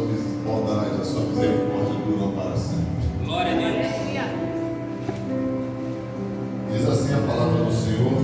sua bondade, a sua misericórdia duram para sempre. Glória a Deus. Diz assim a palavra do Senhor: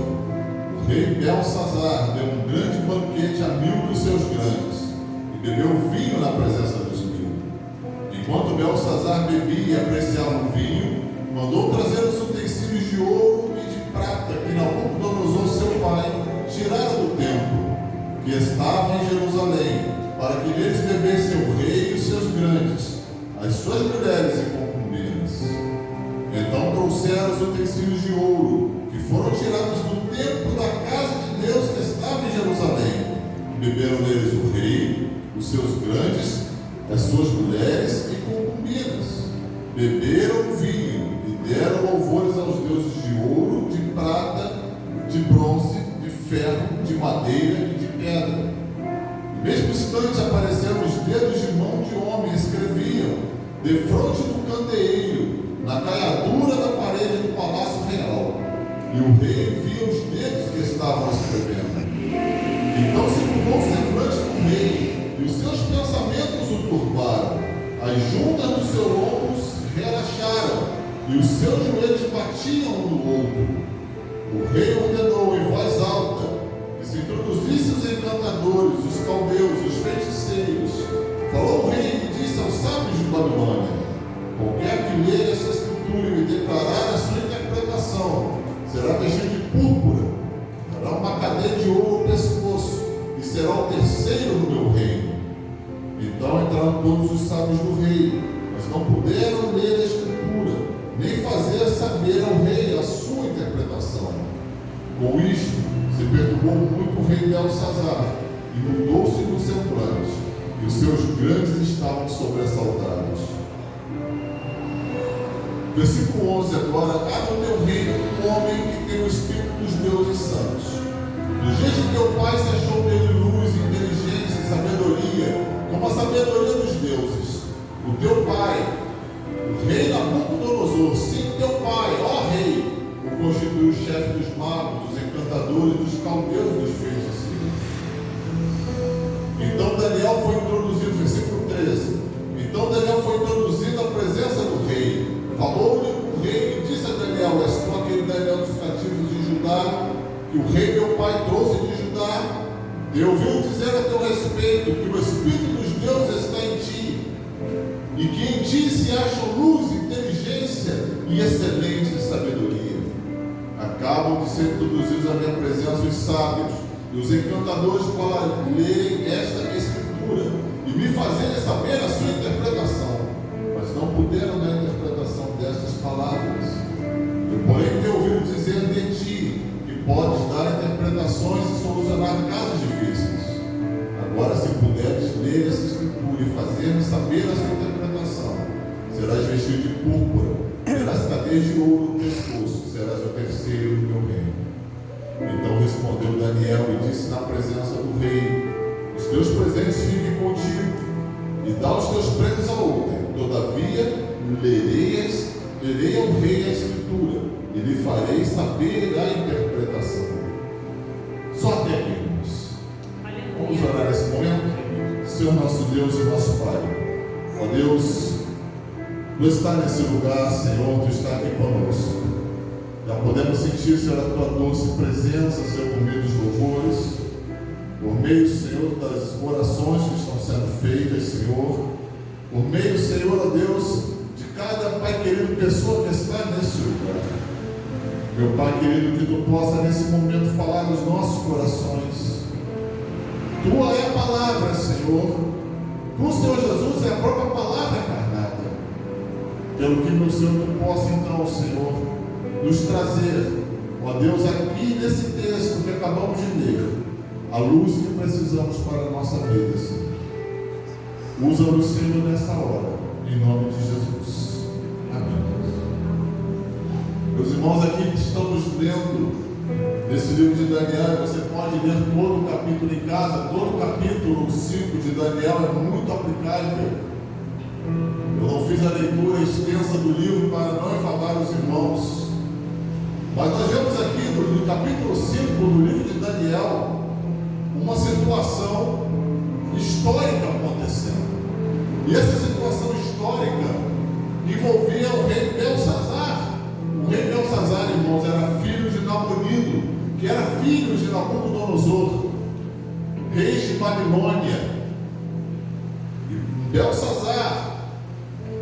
o rei Belsazar deu um grande banquete a 1000 dos seus grandes e bebeu vinho na presença dos 1000. Enquanto Belsazar bebia e apreciava o vinho, mandou trazer os utensílios de ouro e de prata que Nabucodonosor, seu pai, tirara do templo, que estava em Jerusalém, para que neles bebessem o rei e os seus grandes, as suas mulheres e concubinas. Então trouxeram os utensílios de ouro, que foram tirados do templo da casa de Deus que estava em Jerusalém. Beberam neles o rei, os seus grandes, as suas mulheres e concubinas. Beberam o vinho e deram louvores aos deuses de ouro, de prata, de bronze, de ferro, de madeira e de pedra. No mesmo instante apareceram os dedos de mão de homem e escreviam, defronte do candeeiro, na caiadura da parede do palácio real. E o rei via os dedos que estavam escrevendo. Então se mudou o semblante do rei, e os seus pensamentos o turbaram. As juntas dos seus ombros relaxaram, e os seus joelhos batiam um no outro. O rei ordenou em voz alta que se introduzissem os encantadores, os caldeus, os feiticeiros. Falou o rei e disse aos sábios de Babilônia: qualquer que ler essa escritura e declarar a sua interpretação será vestido de púrpura, terá uma cadeia de ouro no pescoço e será o terceiro no meu reino. Então entraram todos os sábios do rei, mas não puderam ler a escritura, nem fazer saber ao rei a sua interpretação. Com isto, se perturbou muito o rei Belsazar, e mudou-se no semblante, e os seus grandes estavam sobressaltados. Versículo 11 agora: há no teu reino um homem que tem o espírito dos deuses santos. No dia de teu pai se achou nele luz, inteligência e sabedoria, como a sabedoria dos deuses. O teu pai, o rei Nabucodonosor, sim, teu pai, ó rei, o constituiu chefe dos magos, dos encantadores, dos caldeus e dos feiticeiros. Então Daniel foi introduzido, versículo 13. Então Daniel foi introduzido à presença do rei. Falou-lhe o rei e disse a Daniel: és tu aquele Daniel dos cativos de Judá, que o rei meu pai trouxe de Judá? Eu ouvi dizer a teu respeito que o Espírito dos deuses está em ti, e que em ti se acham luz, inteligência e excelente sabedoria. Acabam de ser introduzidos à minha presença os sábios e os encantadores para lerem esta escritura e me fazerem saber a sua interpretação, mas não puderam dar a interpretação destas palavras. Eu, porém, tenho ouvido dizer de ti que podes dar interpretações e solucionar casos difíceis. Agora, se puderes ler essa escritura e fazer-me saber a sua interpretação, serás vestido de púrpura, terás cadeias de ouro no pescoço, serás o terceiro do meu reino. Então respondeu Daniel e disse na presença do rei: os teus presentes fiquem contigo, e dá os teus prêmios ao outro. Todavia, lerei ao rei a escritura, e lhe farei saber a interpretação. Só até aqui, irmãos. Vamos orar nesse momento. Senhor nosso Deus e nosso Pai, ó Deus, Tu estás nesse lugar, Senhor, Tu está aqui conosco. Já podemos sentir, Senhor, a Tua doce presença, Senhor, por meio dos louvores, por meio, Senhor, das orações que estão sendo feitas, Senhor, por meio, Senhor, ó Deus, de cada Pai querido, pessoa que está nesse lugar. Meu Pai querido, que Tu possa nesse momento falar nos nossos corações. Tua é a palavra, Senhor. Tu, Senhor Jesus, é a própria palavra encarnada. Pelo que, meu Senhor, Tu possa então, Senhor, nos trazer, ó Deus, aqui nesse texto que acabamos de ler, a luz que precisamos para a nossa vida, Senhor. Usa-nos, Senhor, nessa hora, em nome de Jesus. Amém. Meus irmãos, aqui que estamos lendo nesse livro de Daniel, você pode ler todo o capítulo em casa. Todo o capítulo 5 de Daniel é muito aplicável. Eu não fiz a leitura extensa do livro para não enfadar os irmãos, mas nós vemos aqui no capítulo 5 do livro de Daniel uma situação histórica acontecendo. Nabucodonosor, rei de Babilônia. E Belsazar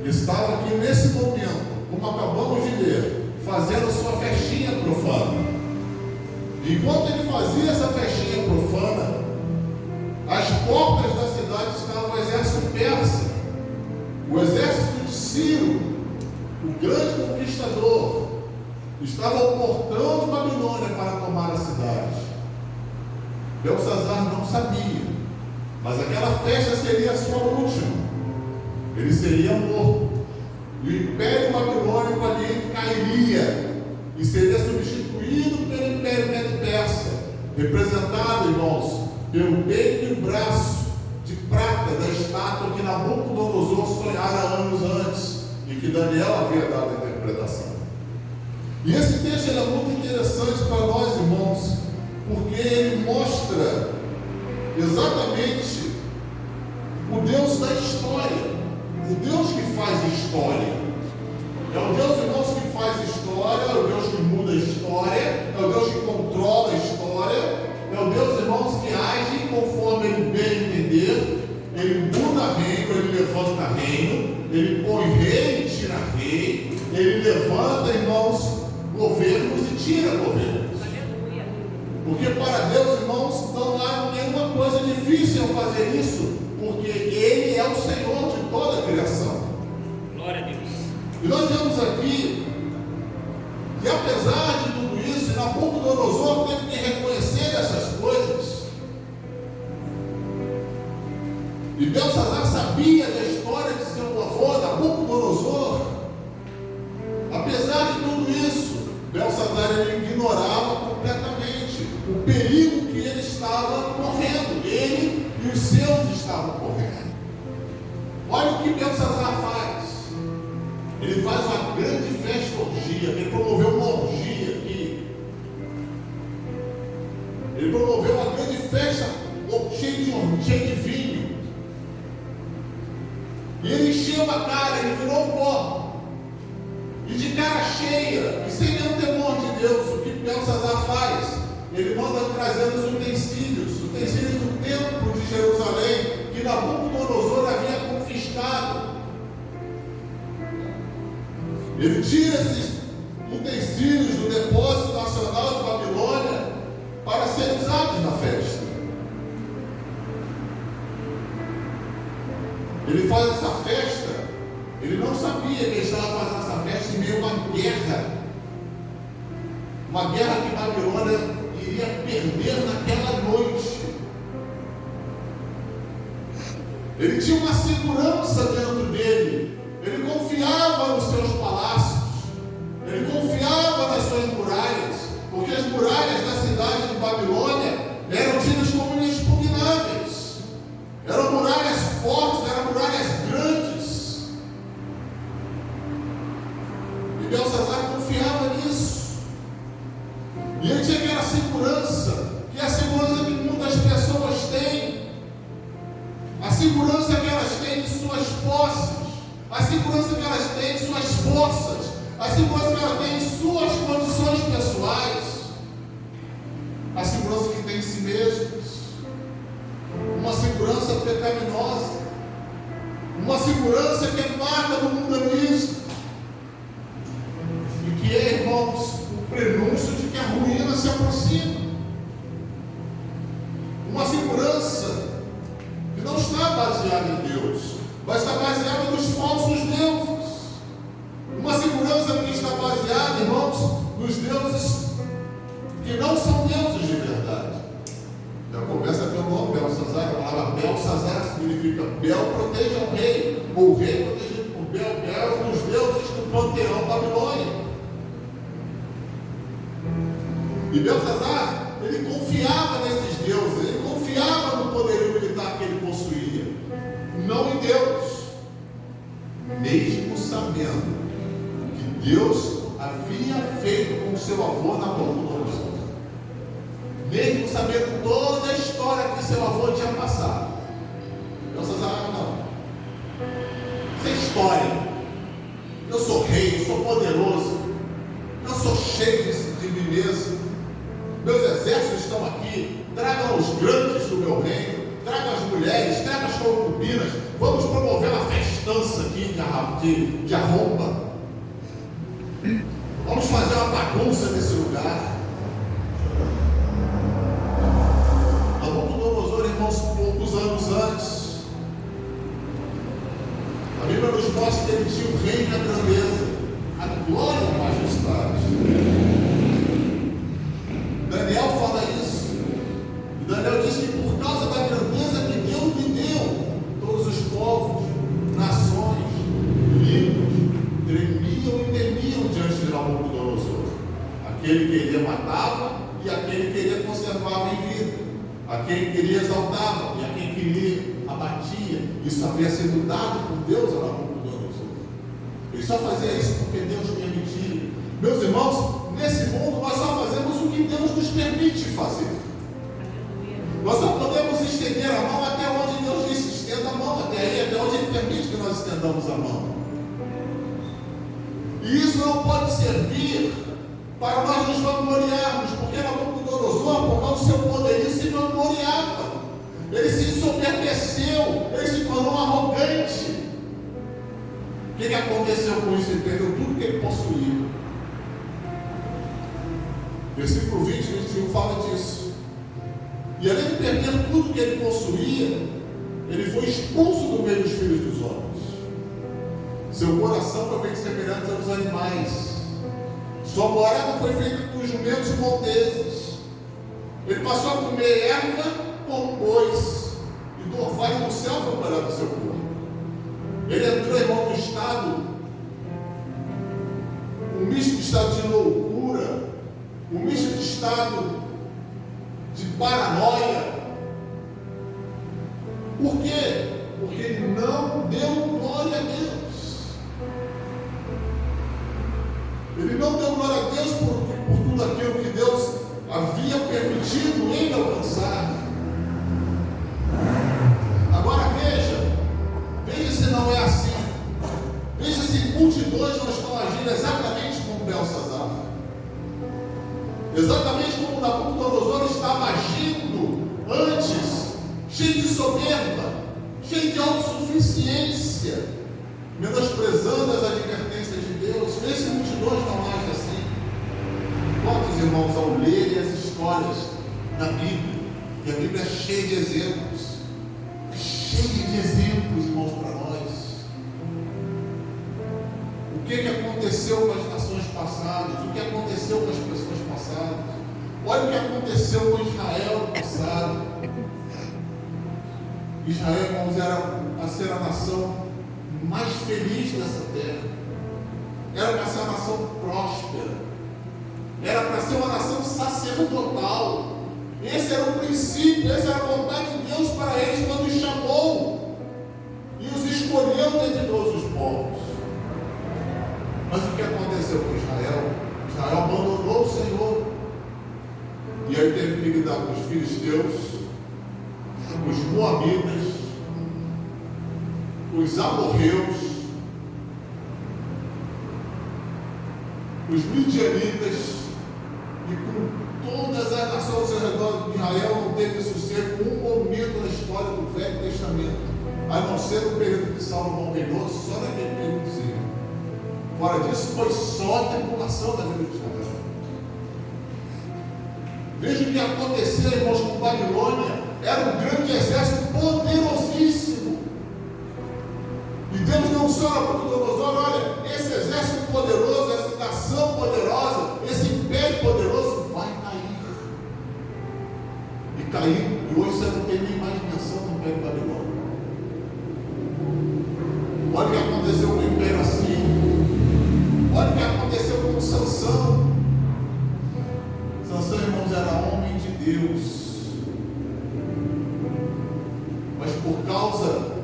estava aqui nesse momento, como acabamos de ler, fazendo sua festinha profana. Enquanto ele fazia essa festinha profana, às portas da cidade estava o exército persa, o exército de Ciro, o grande conquistador, estava ao portão de Babilônia para tomar a cidade. Belsazar não sabia, mas aquela festa seria a sua última. Ele seria morto. E o Império Babilônico ali cairia e seria substituído pelo Império Medo-Persa, representado, irmãos, pelo peito e o braço de prata da estátua que Nabucodonosor sonhara anos antes e que Daniel havia dado a interpretação. E esse texto é muito interessante para nós, irmãos, porque ele mostra exatamente o Deus da história, o Deus que faz história. É o Deus, irmãos, que faz história, é o Deus que muda a história, é o Deus que controla a história, é o Deus, irmãos, que age conforme ele bem entender. Ele muda reino, ele levanta reino, ele põe rei e tira rei, ele levanta, irmãos, governos e tira governos. Porque para Deus, irmãos, não há nenhuma coisa difícil em fazer isso, porque Ele é o Senhor de toda a criação. Glória a Deus. E nós vemos aqui que, apesar de tudo isso, Nabucodonosor teve que reconhecer essas coisas. E Belsazar sabia da história de seu avô, Nabucodonosor. Apesar de tudo isso, Belsazar ele ignorava completamente o perigo que ele estava correndo. Ele e os seus estavam correndo. Olha o que Belsazar faz. Ele faz uma grande festa orgia. Ele promoveu uma orgia aqui. Ele promoveu uma grande festa cheia de vinho. E ele encheu a cara, ele virou um pó. E de cara cheia, e sem nenhum temor de Deus, o que Belsazar faz? Ele manda trazer os utensílios do templo de Jerusalém, que Nabucodonosor havia conquistado. Ele tira esses utensílios do depósito nacional de Babilônia para serem usados na festa. Ele faz essa festa, ele não sabia que ele estava fazendo essa festa em meio a uma guerra. Uma guerra que Babilônia iria perder naquela noite. Ele tinha uma segurança dentro dele. Ele confiava nos seus palácios. Ele confiava nas suas muralhas. Porque as muralhas da cidade de Babilônia eram tidas como inexpugnáveis. Eram muralhas fortes, eram muralhas grandes. E Belsazar confiava nisso. E ele tinha aquela segurança, que é a segurança que muitas pessoas têm. A segurança que elas têm em suas posses, a segurança que elas têm em suas forças, a segurança que elas têm em suas condições pessoais, a segurança que têm em si mesmas. Uma segurança pecaminosa, uma segurança que é marca do mundanismo, e que é, irmãos, o prenúncio de que a ruína se aproxima. Uma segurança que não está baseada em Deus, mas está baseada nos falsos deuses. Uma segurança que está baseada, irmãos, nos deuses que não são deuses de verdade. Já começa pelo nome Belsazar. A palavra Belsazar significa Bel proteja o rei, ou o rei protegido por Bel. Bel é um dos deuses do panteão babilônico. E Belsazar, ele confiava nesses deuses, ele confiava no poderio militar que ele possuía, não em Deus, mesmo sabendo o que Deus havia feito com seu avô Nabucodonosor, mesmo sabendo toda a história que seu avô tinha passado. Belsazar, não, isso é história. Eu sou rei, eu sou poderoso, eu sou cheio de mim mesmo. Meus exércitos estão aqui, mulheres, traga as concubinas, vamos promover uma festança aqui de arromba. Vamos fazer uma bagunça nesse lugar. Nabucodonosor, irmãos, poucos anos antes, a Bíblia nos mostra que ele tinha o reino e a grandeza, a glória e a majestade. Daniel fala isso. E Daniel diz que por causa da grandeza que Deus me deu, todos os povos, nações, línguas, tremiam e temiam diante de Nabucodonosor. Aquele que ele matava e aquele que ele conservava em vida. Aquele que ele exaltava e aquele que ele abatia. Isso havia sido dado por Deus a Nabucodonosor. Ele só fazia isso porque Deus permitia. Meus irmãos, nesse mundo nós só fazemos o que Deus nos permite fazer. Nós só podemos estender a mão até onde Deus diz que estenda a mão, até onde Ele permite que nós estendamos a mão. E isso não pode servir para nós nos vangloriarmos, porque Nabucodonosor, por causa do seu poderio, se vangloriava. Ele se ensoberbeceu, ele se tornou arrogante. O que aconteceu com isso? Ele perdeu tudo que ele possuía. Versículo 20, 21 fala disso. E além de perder tudo que ele possuía, ele foi expulso do meio dos filhos dos homens. Seu coração foi feito semelhante aos animais. Sua morada foi feita com jumentos e monteses. Ele passou a comer erva com bois, e do orvalho do céu foi parado do seu corpo. Ele entrou, irmão, no estado, um misto de estado de loucura, um misto de estado de paranoia. Por quê? Porque ele não deu glória a Deus. Ele não deu glória a Deus por tudo aquilo que Deus havia permitido ele alcançar. Agora veja se não é assim. Veja se multidões não estão agindo exatamente como Belsazar. Exatamente como Nabucodonosor estava agindo antes, cheio de soberba, cheio de autossuficiência, menosprezando as advertências de Deus. Vê se multidões não agem assim. Quantos irmãos, ao lerem as histórias da Bíblia, e a Bíblia é cheia de exemplos, irmãos, para nós. O que aconteceu com as nações passadas? O que aconteceu com as pessoas passadas? Olha o que aconteceu com Israel no passado. Israel, irmãos, era para ser a nação mais feliz dessa terra. Era para ser uma nação próspera. Era para ser uma nação sacerdotal. Esse era o princípio, essa era a vontade de Deus para eles quando os chamou e os escolheu dentre todos os povos. Mas o que aconteceu com Israel? Israel abandonou o Senhor. E aí teve que lidar com os filisteus, os moabitas, os amorreus, os midianitas, e com todas as nações ao redor de Israel não teve sossego um momento na história do Velho Testamento, a não ser no período que Salomão reinou, só naquele períodozinho. Fora disso, foi só a tribulação da vida de Israel. Veja o que aconteceu, irmãos, com Babilônia. Era um grande exército poderosíssimo. E Deus não só Nabucodonosor, olha, esse exército poderoso, essa nação poderosa, esse império poderoso vai cair. E caiu, e hoje você não tem nem mais menção do império babilônico. Olha o que aconteceu com o império assírio. Olha o que aconteceu com Sansão. Sansão, irmãos, era homem de Deus. Mas por causa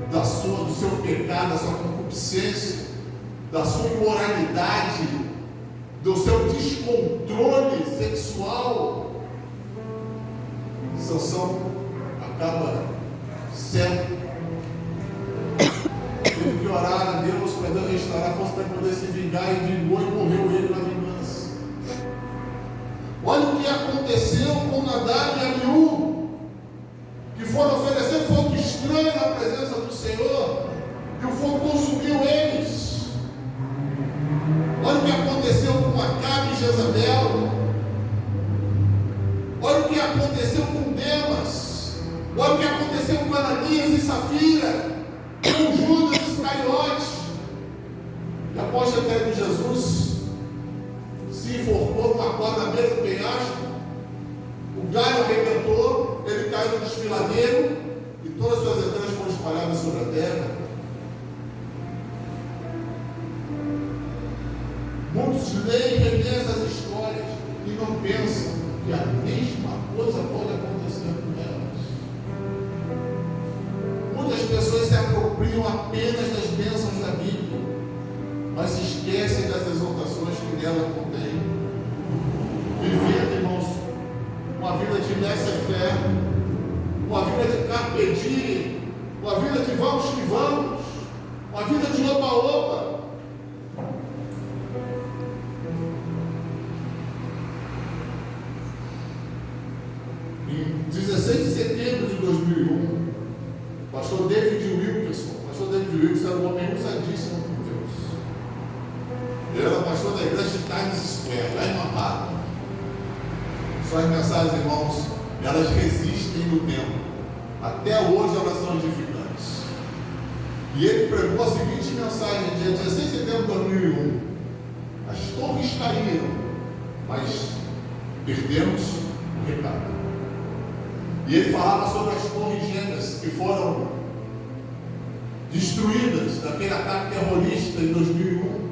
do seu pecado, da sua concupiscência, da sua imoralidade, do seu descontrole sexual, Sansão acaba cego. Teve que orar a Deus para Deus restaurar a força para poder se vingar, e vingou e morreu ele na vingança. Olha o que aconteceu com Nadab e Abiú, que foram oferecer fogo de Ananias e Safira, com Judas Iscariote, que após a entrega de Jesus, se enforcou numa corda na beira do penhasco, o galho arrebentou, ele caiu no desfiladeiro e todas as suas entranhas foram espalhadas sobre a terra. Muitos leem e relêem essas histórias e não pensam que a mesma coisa pode acontecer com elas. Muitas pessoas se apropriam apenas das bênçãos da Bíblia, mas se esquecem das exortações que nela contém. Vivendo, irmãos, uma vida de laissez-faire, uma vida de carpe diem, uma vida de vamos que vamos, uma vida de oba-oba. Em 16 de setembro de 2001, o pastor David Wilkerson era um homem usadíssimo por Deus. Ele era pastor da igreja de Times Square, lá em Manhattan. Suas mensagens, irmãos, elas resistem no tempo. Até hoje elas são edificantes. E ele pregou a seguinte mensagem, dia 16 de setembro de 2001. As torres caíram, mas perdemos o recado. E ele falava sobre as torres gêmeas que foram destruídas naquele ataque terrorista em 2001.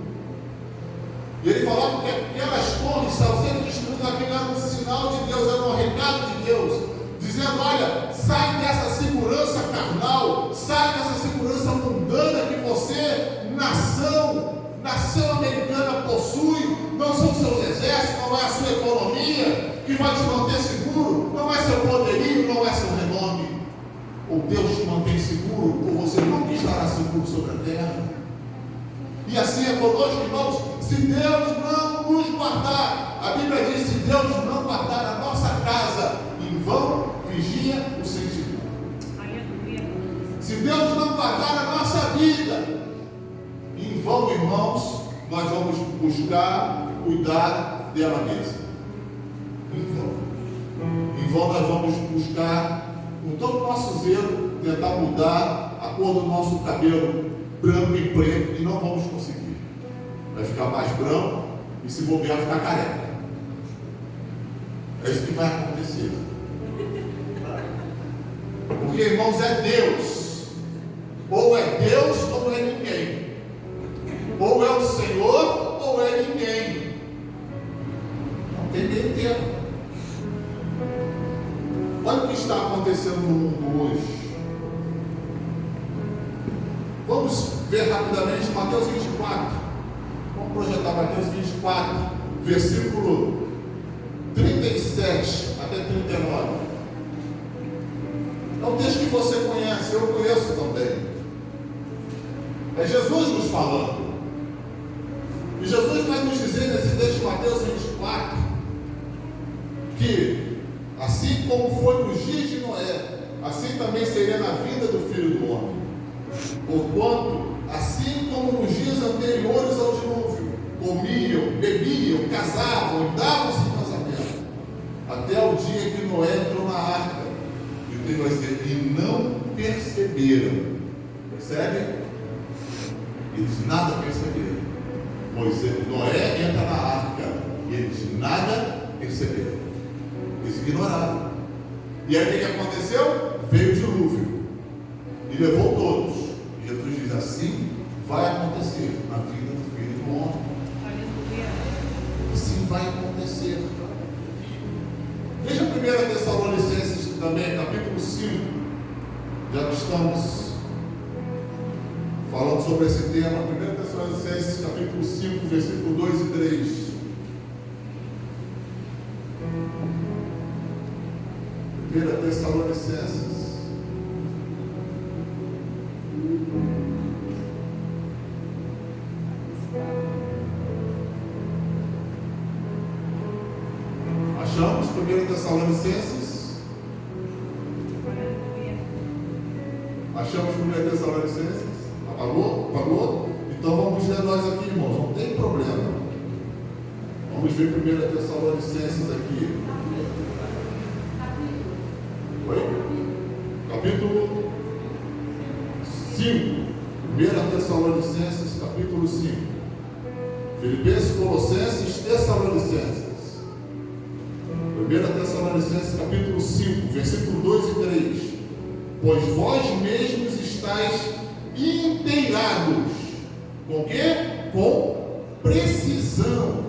E ele falava que aquelas torres estavam sendo destruídas, aquilo era um sinal de Deus, era um recado de Deus, dizendo: olha, sai dessa segurança carnal, sai dessa segurança mundana que você, nação americana, possui. Não são seus exércitos, não é a sua economia que vai te manter seguro, não é seu poderio, não é seu renome. Ou Deus te mantém seguro, ou você nunca estará seguro sobre a terra. E assim é conosco, irmãos. Se Deus não nos guardar, a Bíblia diz: se Deus não guardar a nossa casa, em vão vigia o sentinela. Se Deus não guardar a nossa vida, em vão, irmãos, nós vamos buscar cuidar dela mesma. Em vão nós vamos buscar, com todo o nosso zelo, tentar mudar a cor do nosso cabelo branco e preto, e não vamos conseguir. Vai ficar mais branco e, se bobear, ficar careca. É isso que vai acontecer. Porque, irmãos, é Deus. Ou é Deus ou não é ninguém. Ou é o Senhor ou é ninguém. Não tem meio termo. Olha o que está acontecendo no mundo hoje. Vamos ver rapidamente Mateus 24. Vamos projetar Mateus 24, versículo 37 até 39. É um texto que você conhece, eu conheço também. É Jesus nos falando. E Jesus vai nos dizer nesse texto de Mateus 24 que, assim como foi nos dias de Noé, assim também seria na vida do Filho do Homem. Porquanto, assim como nos dias anteriores ao dilúvio, comiam, bebiam, casavam e davam-se em casamento, até o dia que Noé entrou na arca. E o texto vai dizer: e não perceberam. Percebe? Eles nada perceberam. Noé entra na arca e eles nada perceberam. Eles ignoraram. E aí o que aconteceu? Veio o dilúvio e levou todos. E Jesus diz: assim vai acontecer na vida do Filho do Homem. Assim vai acontecer. Veja 1 Tessalonicenses também, capítulo 5. Já que estamos falando sobre esse tema. 1 Tessalonicenses, capítulo 5, versículo 2 e 3. 1 Tessalonicenses. Achamos 1 Tessalonicenses? Achamos 1 Tessalonicenses? Apagou? Apagou? Então vamos ler nós aqui, irmãos. Não tem problema. Vamos ver 1 Tessalonicenses aqui. Oi? Capítulo 5. 1 Tessalonicenses, capítulo 5. Filipenses, Colossenses, Tessalonicenses. 1 Tessalonicenses, capítulo 5, versículo 2 e 3. Pois vós mesmos estáis inteirados. Com o quê? Com precisão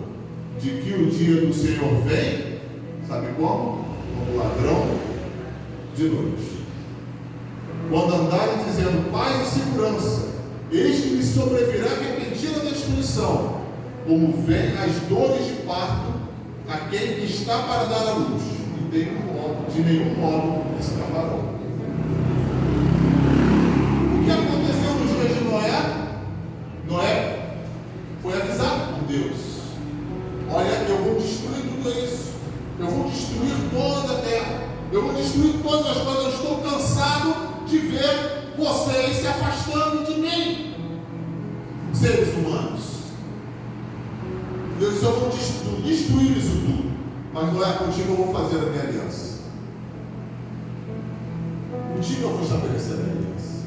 de que o dia do Senhor vem, sabe como? Como ladrão de noite. Quando andarem dizendo paz e segurança, eis que lhes sobrevirá repentina destruição, como vem as dores de parto a quem está para dar à luz, e de nenhum modo escaparão. O que aconteceu nos dias de Noé? Noé foi avisado por Deus: olha, eu vou destruir tudo isso, eu vou destruir toda a terra, eu vou destruir todas as coisas, eu estou cansado de ver vocês se afastando de mim, seres humanos. Deus disse: eu vou destruir isso tudo, mas não é contigo eu vou fazer a minha aliança. Contigo eu vou estabelecer a minha aliança.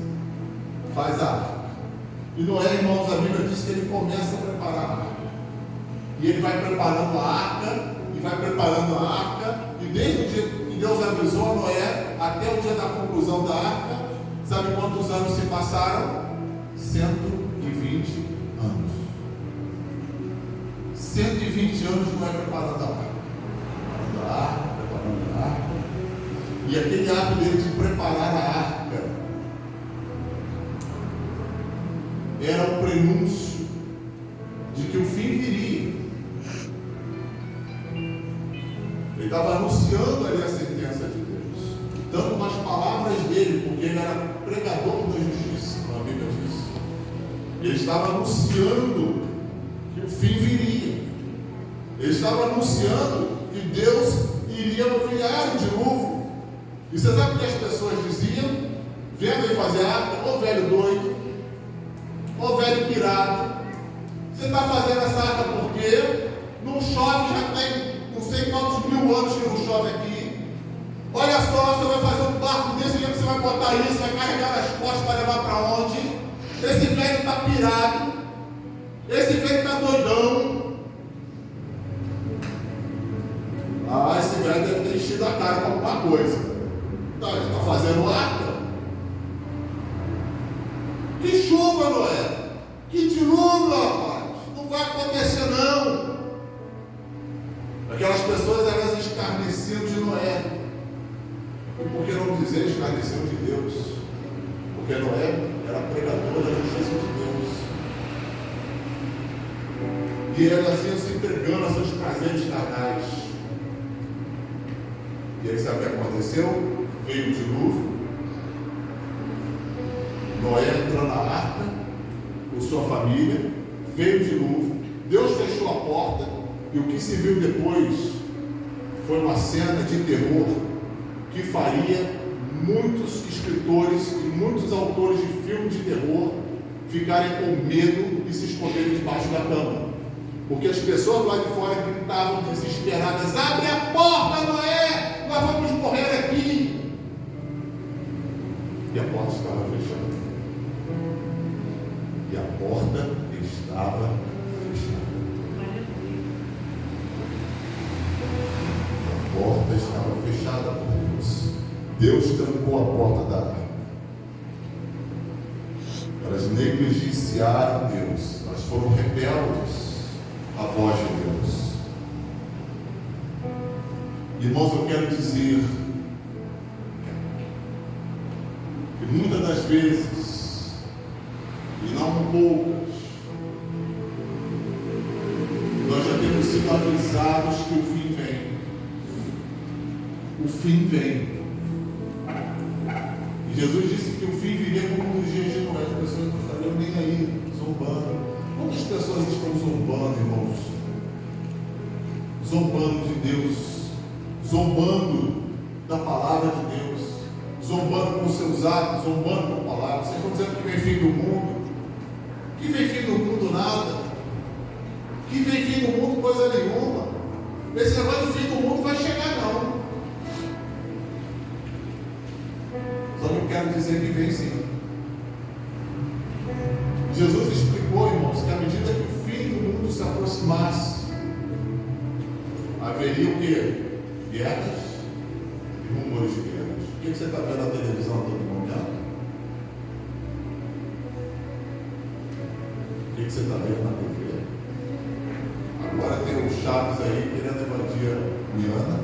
Faz a arca. E Noé, irmãos, a Bíblia diz que ele começa a preparar a arca. E ele vai preparando a arca, e vai preparando a arca, e desde o dia que Deus avisou a Noé, até o dia da conclusão da arca, sabe quantos anos se passaram? 120 anos. 120 anos Noé preparando a arca. Preparando a arca. E aquele ato dele de preparar a arca era o prenúncio de que o fim viria. Ele estava anunciando ali a sentença de Deus, tanto nas palavras dele, porque ele era pregador da justiça, como a Bíblia diz. Ele estava anunciando que o fim viria. Ele estava anunciando que Deus iria enviar o dilúvio. E você sabe o que as pessoas diziam? Vendo ele fazer a arca: ô velho doido, ô velho pirado, você está fazendo essa arca porque não chove, já tem não sei quantos mil anos que não chove aqui. Olha só, você vai fazer um barco desse jeito, você vai botar isso, vai carregar nas costas para levar para onde? Esse velho está pirado, esse velho está doidão. Ah, esse velho deve ter enchido a cara com alguma coisa. Então, ele está fazendo arca. Que chuva, Noé! Que dilúvio, rapaz! Não vai acontecer, não! Aquelas pessoas, elas escarneciam de Noé. E por que não dizer escarneciam de Deus? Porque Noé era pregador da justiça de Deus. E elas iam se entregando a seus prazeres carnais. E aí sabe o que aconteceu? Veio o dilúvio. Noé entrou na arca com sua família. Veio o dilúvio. Deus fechou a porta. E o que se viu depois foi uma cena de terror que faria muitos escritores e muitos autores de filmes de terror ficarem com medo e se esconderem debaixo da cama. Porque as pessoas lá de fora gritavam desesperadas: abre a porta, Noé! Nós vamos morrer aqui! E a porta estava fechada. E a porta estava fechada. A porta estava fechada por Deus. Deus trancou a porta da arca. Elas negligenciaram Deus. Elas foram rebeldes à voz de Deus. Irmãos, eu quero dizer que muitas das vezes, e não poucas, nós já temos sido avisados que o fim vem. O fim vem. E Jesus disse que o fim viria como nos dias de Noé. As pessoas não estariam nem aí, zombando. Quantas pessoas estão zombando, irmãos? Zombando de Deus, zombando da palavra de Deus, zombando com os seus atos, zombando com a palavra. Vocês estão dizendo que vem fim do mundo? Que vem fim do mundo nada? Que vem fim do mundo coisa nenhuma? Esse negócio do fim do mundo vai chegar não. Só que eu quero dizer que vem sim. Jesus explicou, irmãos, que à medida que o fim do mundo se aproximasse, haveria o quê? Guerras e rumores de guerras. O que você está vendo na televisão a todo momento? O que você está vendo na TV? Agora tem o Chaves aí querendo invadir a Guiana,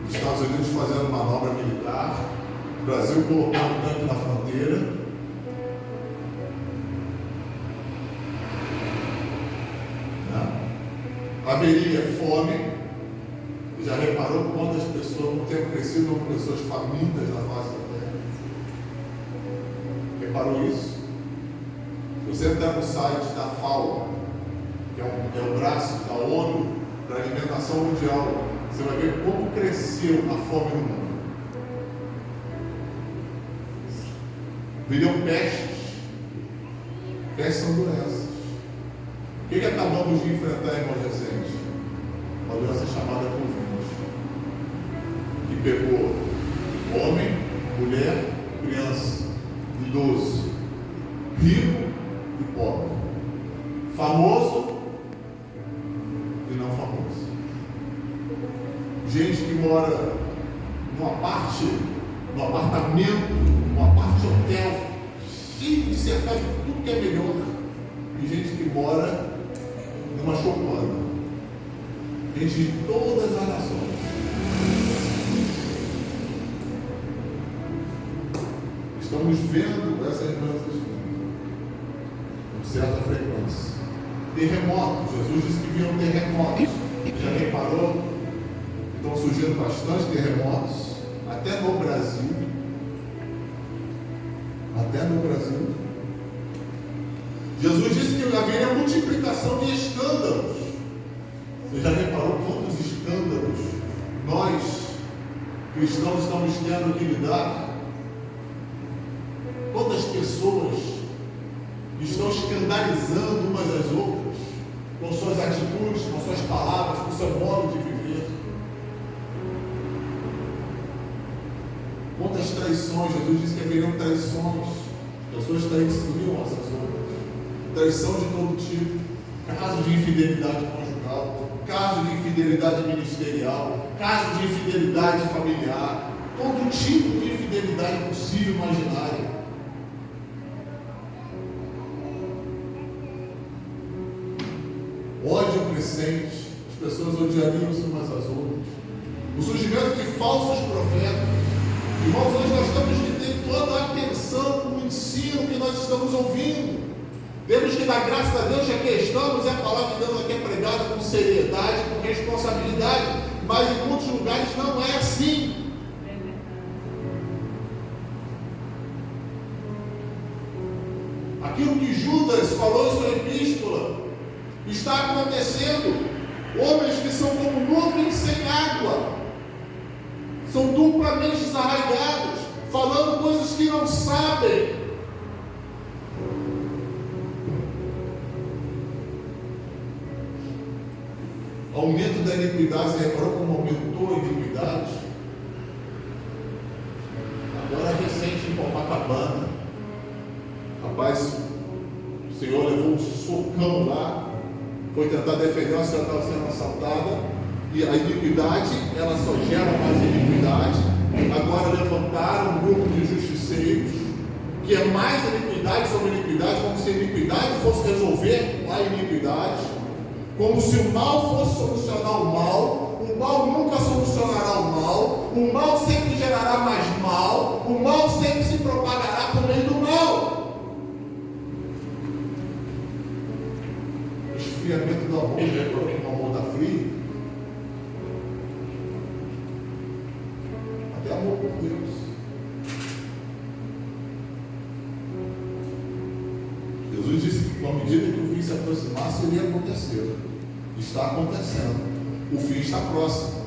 os Estados Unidos fazendo manobra militar, o Brasil colocando tanque na fronteira. Né? Haveria fome. Já reparou quantas pessoas não têm crescido como pessoas famintas na face da terra? Reparou isso? Se você entrar no site da FAO, que é o braço da ONU para a alimentação mundial, você vai ver como cresceu a fome no mundo. Viriam pestes. Pestes são doenças. O que acabamos de enfrentar, irmãos recentes? Uma doença chamada Covid, que pegou homem, mulher, criança, idoso, rico e pobre, famoso e não famoso, gente que mora num apartamento, numa parte hotel, cheio de cercado de tudo que é melhor, e gente que mora numa choupana. Gente de todas as nações. Estamos vendo essas doenças com certa frequência. Terremotos. Jesus disse que vinham terremotos. Já reparou? Estão surgindo bastante terremotos. Até no Brasil. Até no Brasil. Jesus disse que haveria multiplicação de escândalos. Você já reparou quantos escândalos nós, cristãos, estamos tendo que lidar? Quantas pessoas estão escandalizando umas às outras, com suas atitudes, com suas palavras, com seu modo de viver? Quantas traições? Jesus disse que haveriam traições. Pessoas traiciam umas às outras. Traição de todo tipo. Caso de infidelidade conjugal, caso de infidelidade ministerial, caso de infidelidade familiar, todo tipo de infidelidade possível e imaginária. Ódio crescente, as pessoas odiariam-se umas às outras. O surgimento de falsos profetas. Irmãos, hoje nós temos que ter toda a atenção com o ensino que nós estamos ouvindo. Temos que dar graças a Deus que aqui estamos e a palavra de Deus aqui é pregada com seriedade, com responsabilidade, mas em muitos lugares não é assim. Aquilo que Judas falou em sua epístola está acontecendo. Homens que são como nuvens sem água, são duplamente desarraigados, falando coisas que não sabem. Aumento da iniquidade, você reparou como aumentou a iniquidade? Agora recente em Copacabana, rapaz, o Senhor levou um socão lá, foi tentar defender uma senhora que estava sendo assaltada, e a iniquidade, ela só gera mais iniquidade. Agora levantaram um grupo de justiceiros, que é mais iniquidade sobre iniquidade, como se a iniquidade fosse resolver a iniquidade. Como se o mal fosse solucionar o mal nunca solucionará o mal sempre gerará mais mal, o mal sempre se propagará por meio do mal. O esfriamento do amor, já reparou que o amor está frio? Até amor por Deus. Jesus disse que, à medida que o fim se aproximasse, iria acontecer. Está acontecendo. O fim está próximo.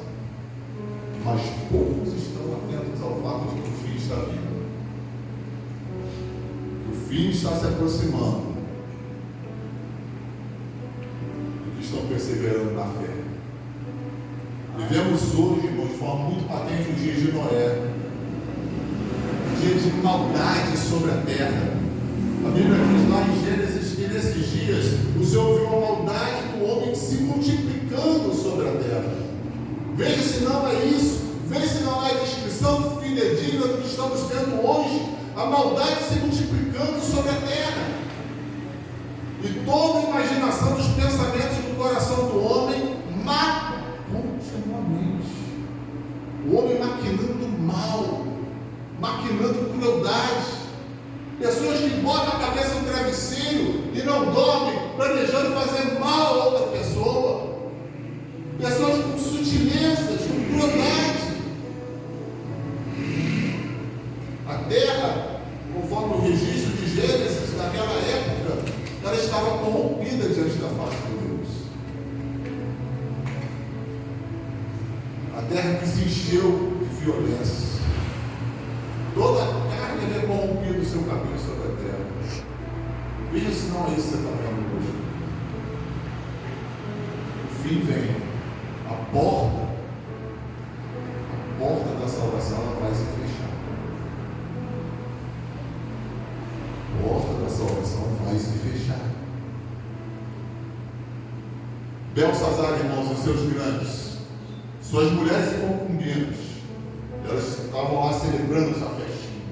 Mas poucos estão atentos ao fato de que o fim está vindo. O fim está se aproximando. E que estão perseverando na fé. Vivemos hoje, irmãos, de forma muito patente os dias de Noé. Dias de maldade sobre a terra. A Bíblia diz lá em Gênesis que nesses dias o Senhor viu a maldade do homem se multiplicando sobre a terra. Veja se não é isso, veja se não é a descrição fidedigna do que estamos vendo hoje, a maldade se multiplicando sobre a terra. E toda a imaginação dos pensamentos do coração do homem continuamente. O homem maquinando mal, maquinando crueldade. Pessoas que botam a cabeça no travesseiro e não dormem, planejando fazer mal a outra pessoa. Pessoas com sutilezas, com crueldade. A terra, conforme o registro de Gênesis, naquela época, ela estava corrompida diante da face de Deus. A terra que se encheu de violência. Toda a carne havia corrompido o seu caminho sobre a terra. Veja se não é isso que você está vendo hoje. O fim vem. A porta da salvação ela vai se fechar. A porta da salvação vai se fechar. Belsazar, irmãos, e seus grandes, suas mulheres e concubinas, elas estavam lá celebrando sua festinha.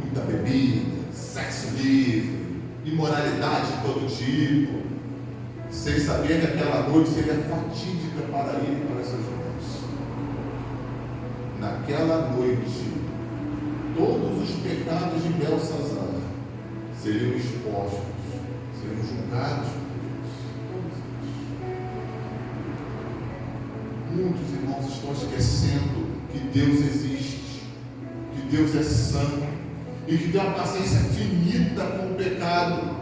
Muita bebida, sexo livre, imoralidade de todo tipo, sem saber que aquela noite seria fatídica para ele e para seus irmãos. Naquela noite, todos os pecados de Belsazar seriam expostos, seriam julgados por Deus. Todos eles. Muitos irmãos estão esquecendo que Deus existe, que Deus é santo e que tem uma paciência finita com o pecado.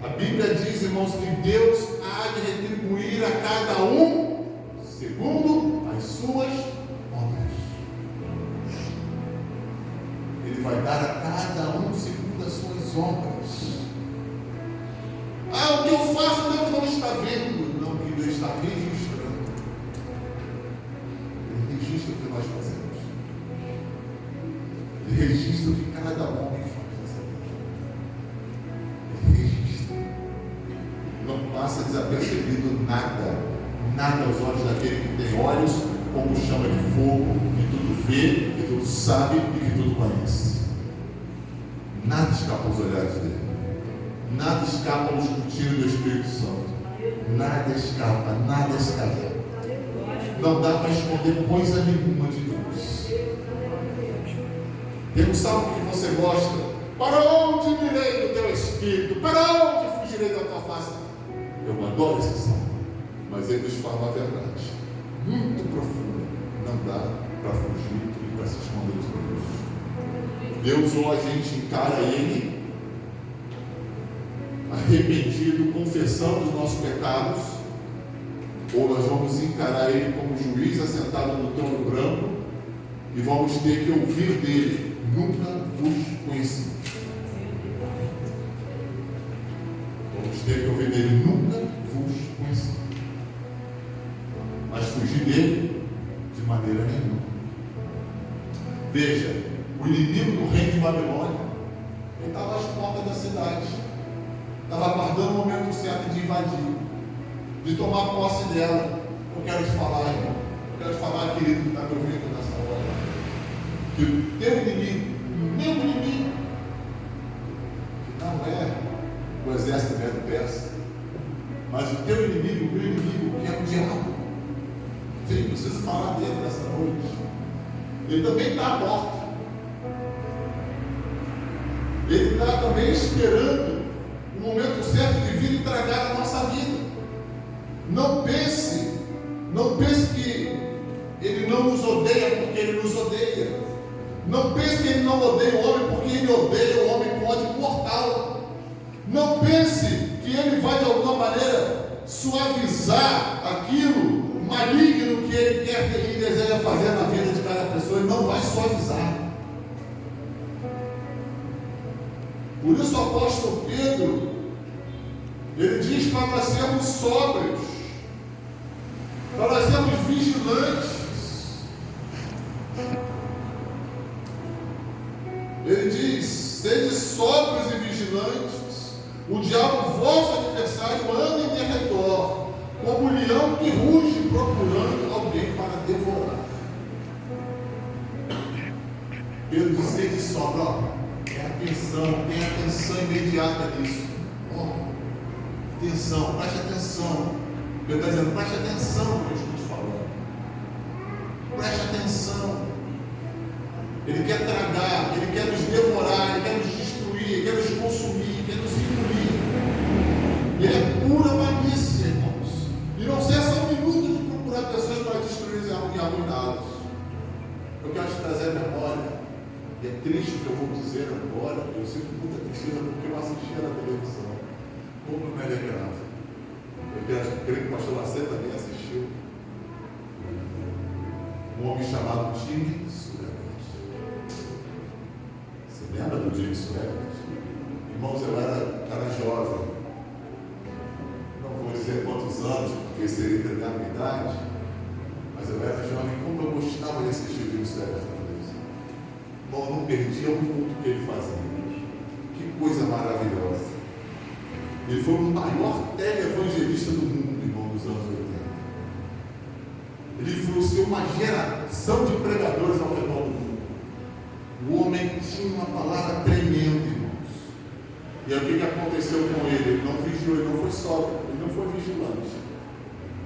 A Bíblia diz, irmãos, que Deus há de retribuir a cada um segundo as suas obras. Ele vai dar a cada um segundo as suas obras. O que eu faço Deus não está vendo. Não, que Deus está registrando. Ele registra o que nós fazemos. Ele registra o que cada homem faz. Ele registra. Não passa desapercebido nada aos olhos daquele que tem olhos como chama de fogo, que tudo vê, que tudo sabe e que tudo conhece. Nada escapa aos olhares dele. Nada escapa ao escrutínio do Espírito Santo. Nada escapa. Não dá para esconder coisa nenhuma de Deus. Tem um salmo que você gosta. Para onde irei do teu Espírito? Para onde fugirei da tua face? Eu adoro esse salmo, mas ele nos fala a verdade. Muito profunda. Não dá para fugir e para se esconder de Deus. Deus ou a gente encara Ele arrependido, confessando os nossos pecados, ou nós vamos encarar Ele como juiz assentado no trono branco e vamos ter que ouvir dele: nunca vos conheci. Vamos ter que ouvir dele: nunca vos conheci. Mas fugir dele de maneira nenhuma. Veja, o inimigo do rei de Babilônia, ele estava às portas da cidade, estava aguardando o momento certo de invadir, de tomar posse dela. Eu quero te falar, irmão, querido, que está me ouvindo nessa hora, que o teu inimigo, meu inimigo, que não é o exército medo-persa, mas o teu inimigo, o meu inimigo, que é o diabo. Sim, preciso falar dele nessa noite. Ele também está à porta. Ele está também esperando o momento certo de vir e tragar a nossa vida. Não pense que ele não nos odeia porque ele nos odeia. Não pense que ele não odeia o homem porque ele odeia o homem com ódio mortal. Não pense que ele vai de alguma maneira suavizar aquilo maligno que ele quer, que ele deseja fazer na vida de cada pessoa. Ele não vai suavizar. Por isso o apóstolo Pedro, ele diz para nós sermos sóbrios, para nós sermos vigilantes. Ele diz sede sóbrios e vigilantes. O diabo, vosso adversário, anda em derredor, como um leão que ruge, procurando alguém para devorar. Pedro diz: sede sóbrio, ó, tem atenção imediata nisso. Atenção, preste atenção. Ele está dizendo: preste atenção no que eu estou te falando. Preste atenção. Ele quer tragar, ele quer nos devorar, ele quer nos destruir, ele quer nos consumir, ele quer nos engolir. Ele é pura malícia, irmãos. E não cessa um minuto de procurar pessoas para destruir e arruiná-las. Eu quero te trazer a memória. E é triste o que eu vou dizer agora. Eu sinto muita tristeza porque eu assistia na televisão. Como me alegrava. Eu creio que o pastor Lacerda também assistiu. Um homem chamado Jimmy Swaggart. Você lembra do Jimmy Swaggart? Irmãos, eu era jovem. Não vou dizer quantos anos, porque seria entregar a minha idade. Mas eu era jovem. Como eu gostava de assistir o Jimmy Swaggart na televisão. Bom, eu não perdia um minuto que ele fazia. Que coisa maravilhosa. Ele foi o maior televangelista do mundo, irmão, dos anos 80. Ele influenciou uma geração de pregadores ao redor do mundo. O homem tinha uma palavra tremenda, irmãos. E aí o que aconteceu com ele? Ele não vigiou, ele não foi sóbrio, ele não foi vigilante.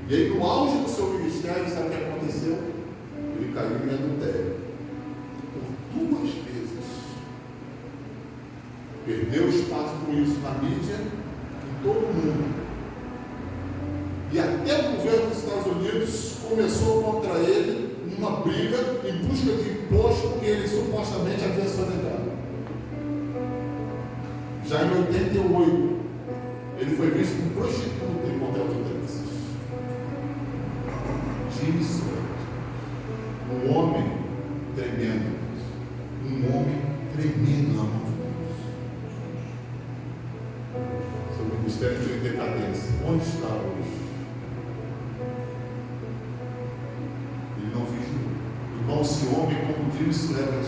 E aí, no auge do seu ministério, sabe o que aconteceu? Ele caiu em adultério. Por 2 vezes. Perdeu espaço com isso na mídia. Todo mundo. E até o governo dos Estados Unidos começou contra ele numa briga em busca de imposto que ele supostamente havia sonegado. Já em 88, ele foi visto como prostituto em Motel do Texas. Jimmy Swaggart, um homem tremendo, na mão de Deus. Seu ministério foi em decadência. Onde está hoje? Ele não vigiou. Irmão, esse homem, como Jimmy Swaggart,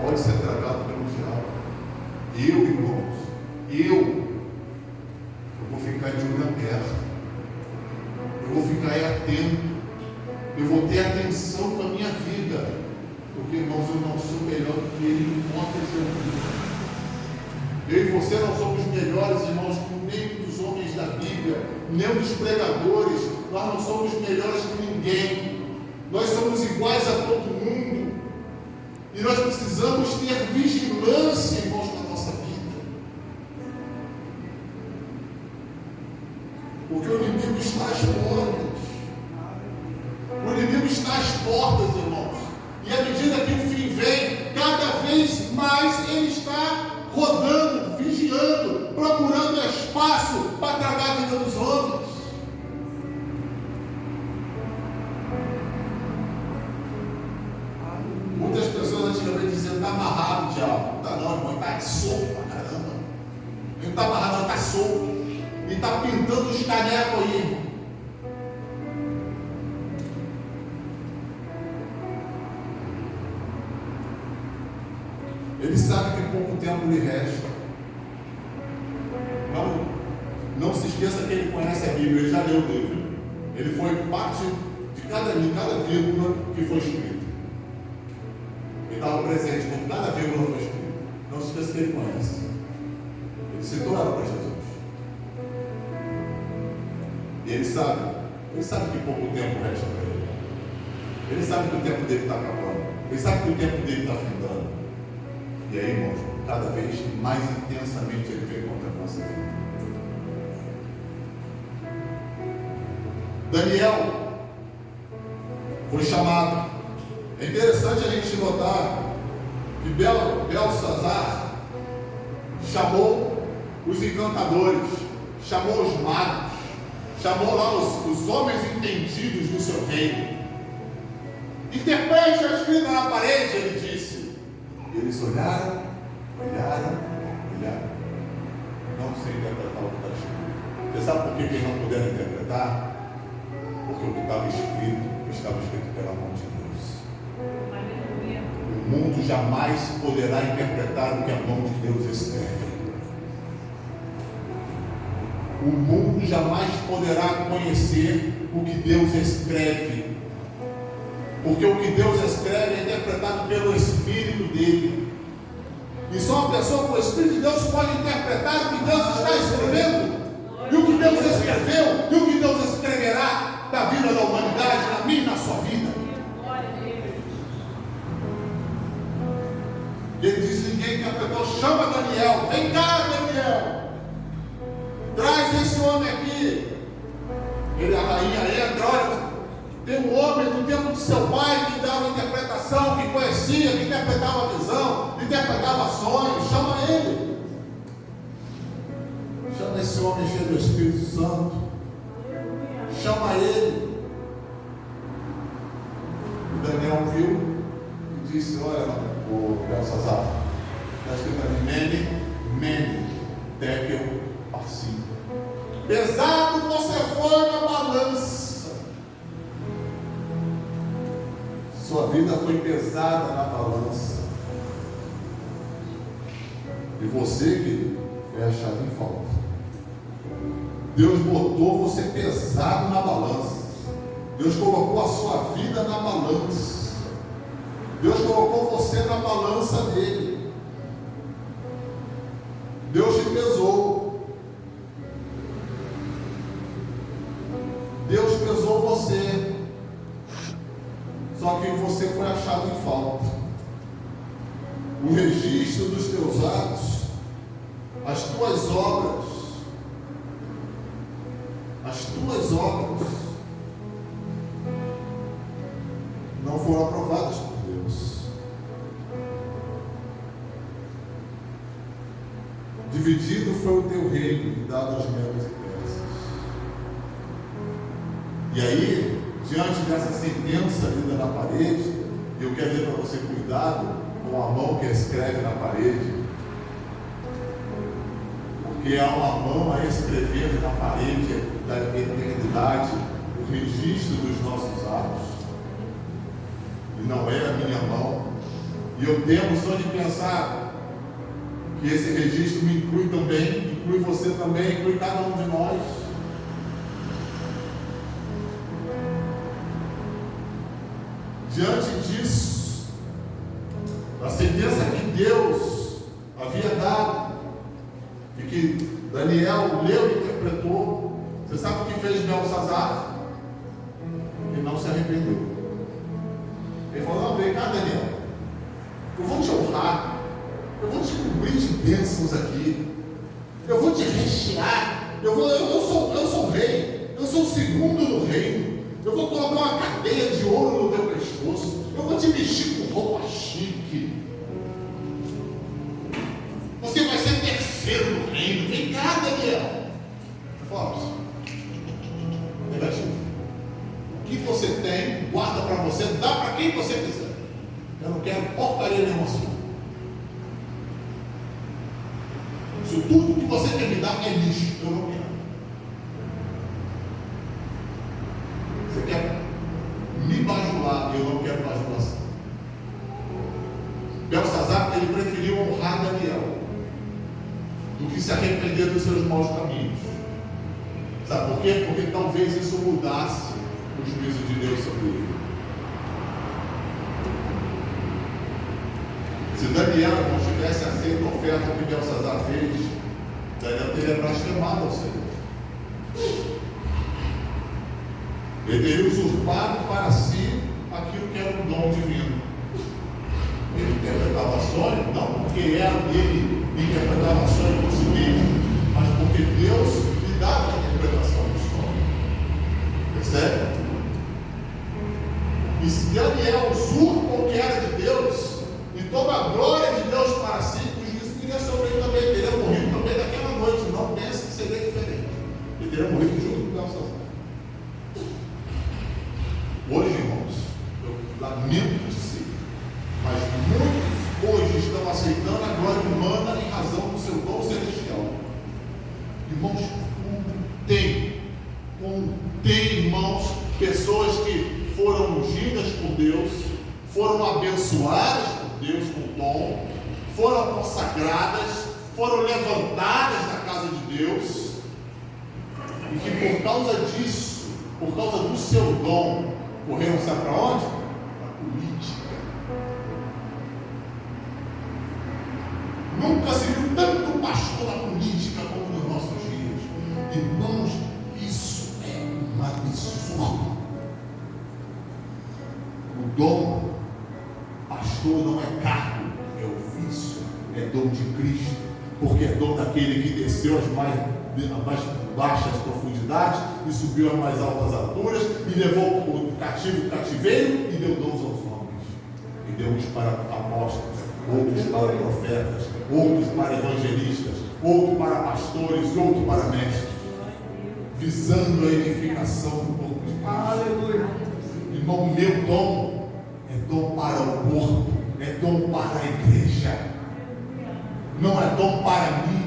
pode ser tragado pelo diabo. Irmãos, eu vou ficar de olho aberto. Eu vou ficar aí atento. Eu vou ter atenção com a minha vida. Porque, irmãos, eu não sou melhor do que ele em contas eu e você não somos melhores, irmãos, que nenhum dos homens da Bíblia, nem dos pregadores. Nós não somos melhores que ninguém. Nós somos iguais a todo mundo. E nós precisamos ter vigilância, irmãos, na nossa vida. Porque o inimigo está às portas. O inimigo está às portas, irmãos. E à medida que o fim vem, cada vez mais ele está rodando, vigiando, procurando espaço para tragar a vida dos homens. Muitas pessoas antigamente diziam: está amarrado o diabo. Não está não, irmão, está solto para caramba. Ele não está amarrado, não, está solto. E está pintando os canecos aí, irmão. Ele sabe que pouco tempo lhe resta. Não se esqueça que ele conhece a Bíblia, ele já leu o livro. Ele foi parte de cada vírgula que foi escrita. Ele estava presente quando cada vírgula foi escrita. Não se esqueça que ele conhece. Ele citou ela para Jesus. E ele sabe que pouco tempo resta para ele. Ele sabe que o tempo dele está acabando. Ele sabe que o tempo dele está findando. E aí, irmãos, cada vez mais intensamente ele vem contra a nossa vida. Daniel foi chamado. É interessante a gente notar que Belsazar chamou os encantadores, chamou os magos, chamou lá os homens entendidos do seu reino. Interprete a escrita na parede, ele disse. Eles olharam. Não sei interpretar o que está escrito. Você sabe por que eles não puderam interpretar? Porque o que estava escrito pela mão de Deus. O o mundo jamais poderá interpretar o que a mão de Deus escreve. O mundo jamais poderá conhecer o que Deus escreve, porque o que Deus escreve é interpretado pelo Espírito dele, e só uma pessoa com o Espírito de Deus pode interpretar o que Deus está escrevendo, e o que Deus escreveu, e o que Deus escreverá da vida da humanidade, na minha e na sua vida. E ele diz: ninguém interpretou. Chama Daniel, vem cá, Daniel, traz esse homem aqui. Ele, a rainha, entra, olha, tem um homem do tempo de seu pai que dava interpretação, que conhecia, que interpretava a visão, interpretava sonhos. Chama ele. Chama esse homem cheio do Espírito Santo. Chama ele. E Daniel viu e disse: olha, o Belsazar, está escrito ali: Mene, Tekel, Parsim. Pesado você foi na balança. Sua vida foi pesada na balança. E você, querido, foi achado em falta. Deus botou você pesado na balança. Deus colocou a sua vida na balança. Deus colocou você na balança dele. Deus te pesou. Deus pesou você. Só que você foi achado em falta. O registro dos teus atos, as tuas obras, não foram aprovadas por Deus. Dividido foi o teu reino e dado as meras e peças. E aí, diante dessa sentença lida na parede, eu quero dizer para você: cuidado com a mão que escreve na parede, porque há uma mão a escrever na parede da eternidade o registro dos nossos atos, e não é a minha mão. E eu temo só de pensar que esse registro me inclui também, inclui você também, inclui cada um de nós. Diante disso, a sentença que Deus havia dado, e que Daniel leu e interpretou, você sabe o que fez Belsazar? Ele não se arrependeu. Ele falou: não, vem cá, Daniel, eu vou te honrar, eu vou te cobrir de bênçãos aqui, eu vou te rechear, eu sou o rei, eu sou o segundo no reino, eu vou colocar uma cadeia de ouro no teu pescoço, eu vou te vestir com roupa chique, você vai ser terceiro no reino. Vem cá, Daniel. Falso. Negativo. O que você tem, guarda para você, dá para quem você quiser. Eu não quero porcaria nenhuma sua. Se tudo que você quer me dar é lixo, eu não quero. Você quer me bajular, eu não quero bajulação. Belsazar, ele preferiu honrar Daniel do que se arrepender dos seus maus caminhos. Sabe por quê? Porque talvez isso mudasse o juízo de Deus sobre ele. Se Daniel não tivesse aceito a oferta que Belsazar fez, Daniel teria blasfemado ao Senhor. Ele teria usurpado para si aquilo que era um dom divino. Ele interpretava sonho, não porque era ele interpretava sonho por si mesmo, mas porque Deus lhe dava a interpretação do sonho. Percebe? E se Daniel usurpa o que era de Deus e toma a glória de Deus para si, o juízo iria sobre ele também. Ele teria morrido também naquela noite. Não pense que seria diferente. Ele teria morrido junto com Belsazar. Hoje, irmãos, eu lamento dizer, mas muitos hoje estão aceitando a glória humana em razão do seu dom celestial. Irmãos, tem, irmãos, pessoas que foram ungidas por Deus, foram abençoadas por de Deus com dom, foram consagradas, foram levantadas na casa de Deus, e que por causa disso, por causa do seu dom, correram, sabe para onde? Para a política. Nunca se viu tanto pastor na política como nos nossos dias. Irmãos, isso é um absurdo. O dom, pastor, não é cargo, é ofício, é dom de Cristo, porque é dom daquele que desceu às mais baixas profundidades e subiu às mais altas alturas e levou o cativo cativeiro e deu dons aos homens. E deu uns para apóstolos, outros para profetas, outros para evangelistas, outros para pastores, outros para mestres, visando a edificação do corpo de Cristo. Aleluia. Irmão, meu dom é dom para o corpo, é dom para a igreja, não é dom para mim.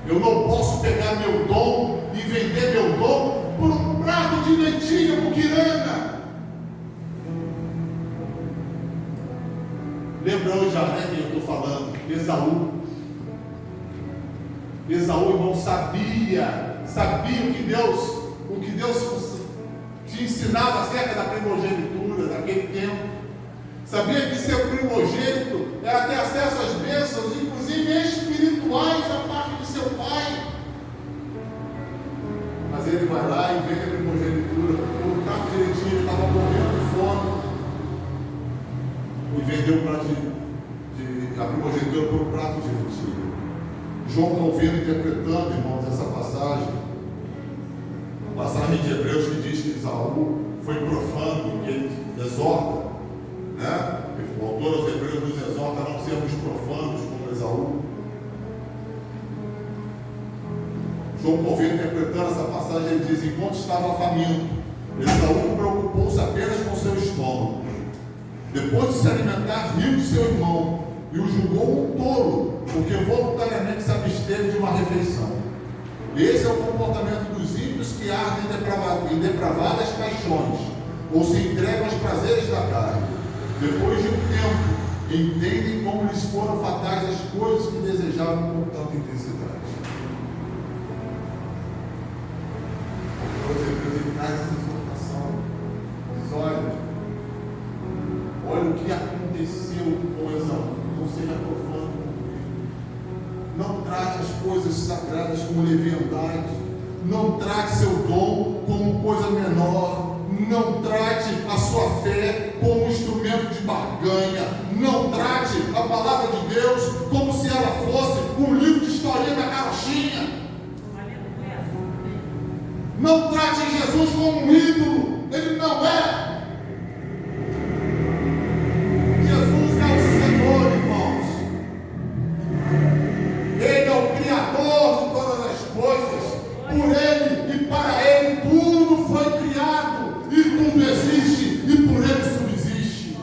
Eu não posso pegar meu dom e vender meu dom por um prato de lentilha muquirana. Lembrou já, né, que eu estou falando? Esaú, irmão, sabia o que Deus te ensinava acerca da primogenitura daquele tempo. Sabia que seu primogênito era ter acesso às bênçãos, inclusive espirituais, da parte de seu pai. Mas ele vai lá e vende a primogenitura por um prato de lentilha, ele estava morrendo de fome. E vendeu a primogenitura por um prato de lentilha. João Calvino, interpretando, irmãos, essa passagem de Hebreus, que diz que Esaú foi profano, que ele exorta, né? O autor aos Hebreus nos exorta a não sermos profanos como Esaú. João Calvino, interpretando essa passagem, ele diz: enquanto estava faminto, Esaú preocupou-se apenas com seu estômago. Depois de se alimentar, riu de seu irmão e o julgou um tolo, porque voluntariamente se absteve de uma refeição. Esse é o comportamento dos ímpios que ardem em depravadas paixões, ou se entregam aos prazeres da carne. Depois de um tempo, entendem como lhes foram fatais as coisas que desejavam com tanta intensidade. Ele traz essa exortação, diz: olha o que aconteceu com Esaú, não seja profano comigo. Não trate as coisas sagradas como leviandade, não trate seu dom como coisa menor. Não trate a sua fé como instrumento de barganha. Não trate a palavra de Deus como se ela fosse um livro de historinha da carochinha. Não trate Jesus como um ídolo. Ele não é. Jesus é o Senhor, irmãos. Ele é o Criador de todas as coisas. Por Ele e para Ele tudo foi criado. E tudo existe, e por ele subsiste.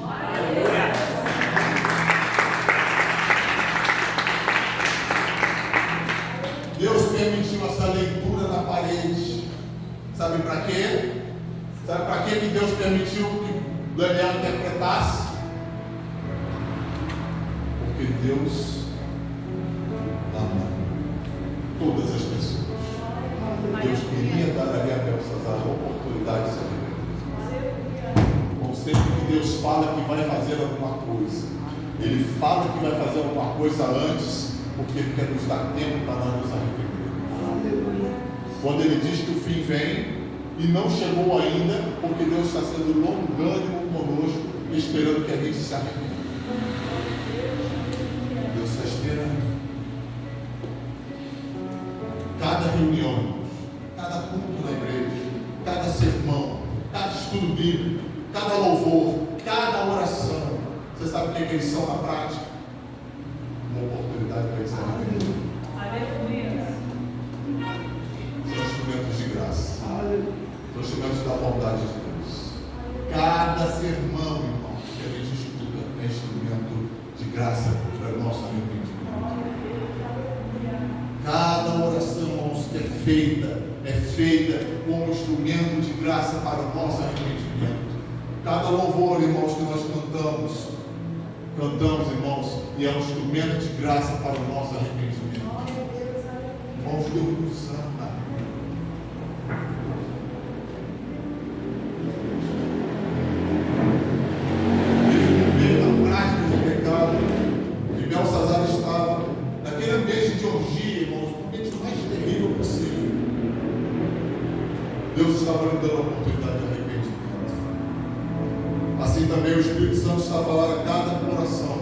Deus permitiu essa leitura na parede. Sabe para quê? Sabe para quê que Deus permitiu que Daniel interpretasse? Porque Deus ama todas as pessoas. Deus queria dar ali a Belsazar a oportunidade de se arrepender. Sempre que Deus fala que vai fazer alguma coisa, Ele fala que vai fazer alguma coisa antes, porque Ele quer nos dar tempo para nós nos arrepender. Quando Ele diz que o fim vem e não chegou ainda, porque Deus está sendo longânimo conosco, esperando que a gente se arrependa. Deus está esperando. Cada reunião, cada culto na igreja, cada sermão, cada estudo bíblico, cada louvor, cada oração, você sabe o que eles são na prática? Uma oportunidade para eles arrependerem. Aleluia. São instrumentos de graça. São instrumentos da bondade de Deus. Cada sermão, irmão, que a gente estuda é instrumento de graça para o nosso arrependimento. Cada oração, irmãos, que é feita como instrumento de graça para o nosso arrependimento. Cada louvor, irmãos, que nós cantamos cantamos, irmãos, e é um instrumento de graça para o nosso arrependimento. Irmãos, Deus nos ama. Mesmo no meio da prática do pecado, que Belsazar estava, naquele ambiente de orgia, irmãos, o ambiente mais terrível possível, Deus estava lhe dando a oportunidade de arrependimento. Assim também o Espírito Santo está a falar a cada coração.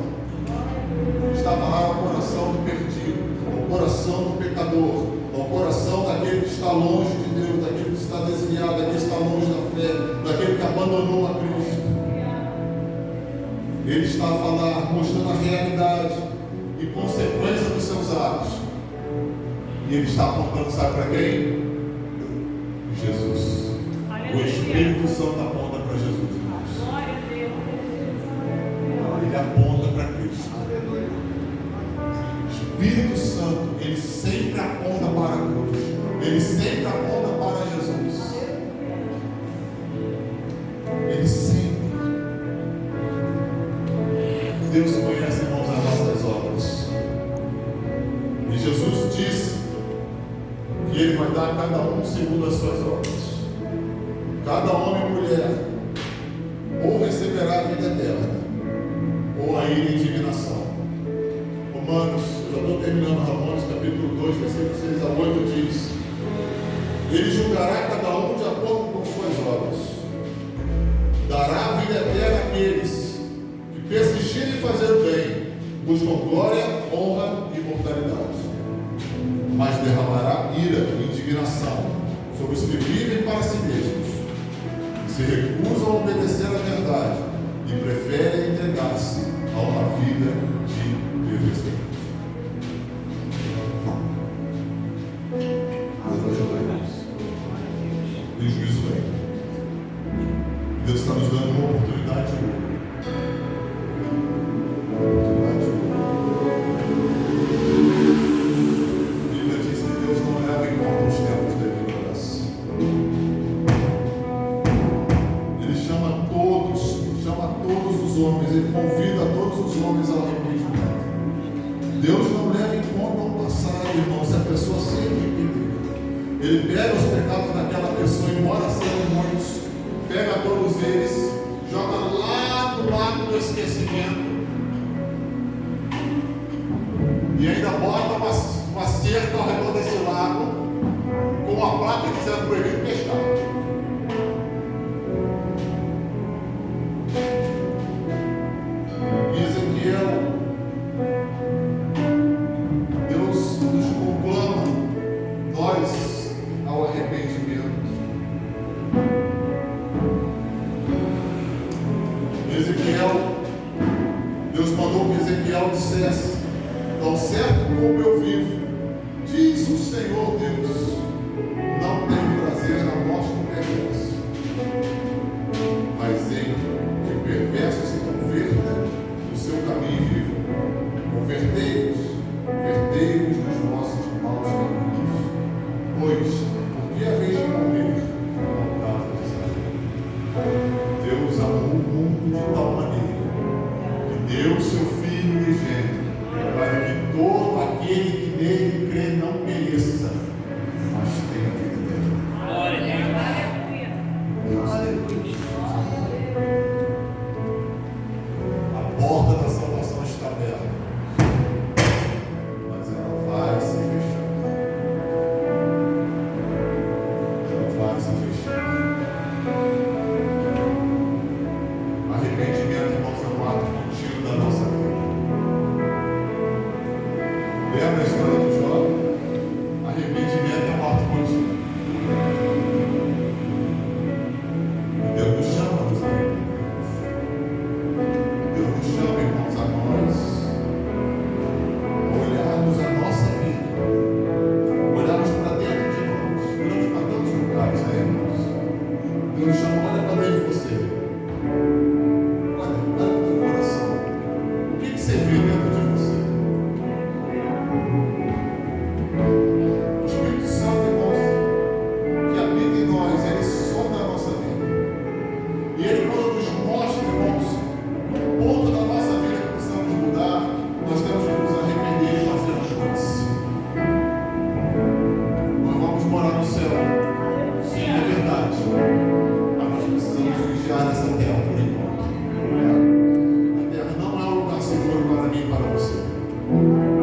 Está a falar ao coração do perdido, ao coração do pecador, ao coração daquele que está longe de Deus, daquele que está desviado, daquele que está longe da fé, daquele que abandonou a Cristo. Ele está a falar, mostrando a realidade e consequência dos seus atos. E ele está apontando, sabe para quem? Jesus. O Espírito Santo aponta para Jesus. Ele aponta para Cristo. O Espírito Santo, ele sempre aponta para a cruz. Ele sempre aponta para Jesus. Ele sempre. Deus conhece, irmãos, as nossas obras. E Jesus disse que ele vai dar a cada um segundo as suas obras. Cada homem e mulher ou receberá a vida eterna, ou a ira e indignação. Romanos, eu já estou terminando Romanos capítulo 2, versículos 6 a 8 diz: ele julgará cada um de acordo com suas obras, dará a vida eterna àqueles que persistirem em fazer o bem, buscam glória, honra e imortalidade, mas derramará ira e indignação sobre os que vivem para si mesmos, se recusam a obedecer à verdade e preferem entregar-se a uma vida de perversidade. Deus vai ajudar isso. E o juízo vem. Deus está nos dando uma oportunidade hoje. A Bíblia diz que Deus não leva em conta os tempos da ignorância. Ele chama todos os homens, ele convida todos os homens ao arrependimento. Deus não leva em conta o passado, irmão, se a pessoa se arrepender. Ele pega os pecados daquela pessoa, embora sejam muitos, pega todos eles, joga lá no lago do esquecimento e ainda bota uma cerca ao redor desse lago com uma placa dizendo proibido pescar. Deus nos conclama, nós, ao arrependimento. Ezequiel, Deus mandou que Ezequiel dissesse: tão certo como eu vivo, diz o Senhor Deus, não tenho prazer na morte do perverso, mas em que o perverso se converta do seu caminho e viva. Convertei-vos dos vossos maus caminhos, pois, porque a vez de morrer, não dava de saber. Deus amou o mundo de tal maneira que deu seu Filho unigênito, para que todo aquele que nele crê não pereça, mas tenha vida eterna. Glória a Deus. Aleluia. A porta da salvação está aberta, mas ela vai se fechando. Ela vai se fechando. Arrependimento, irmãos, é um ato contínuo da nossa vida. Lembra a história do Jó? Arrependimento é um ato contínuo. E Deus nos chama a nos arrependermos. Deus nos chama, irmãos, a nós olharmos a nossa vida, olharmos para dentro de nós, olharmos para tantos lugares, né, irmãos? Deus nos chama, olha para dentro de você. Olha para o teu coração. O que você vê dentro de você? Glória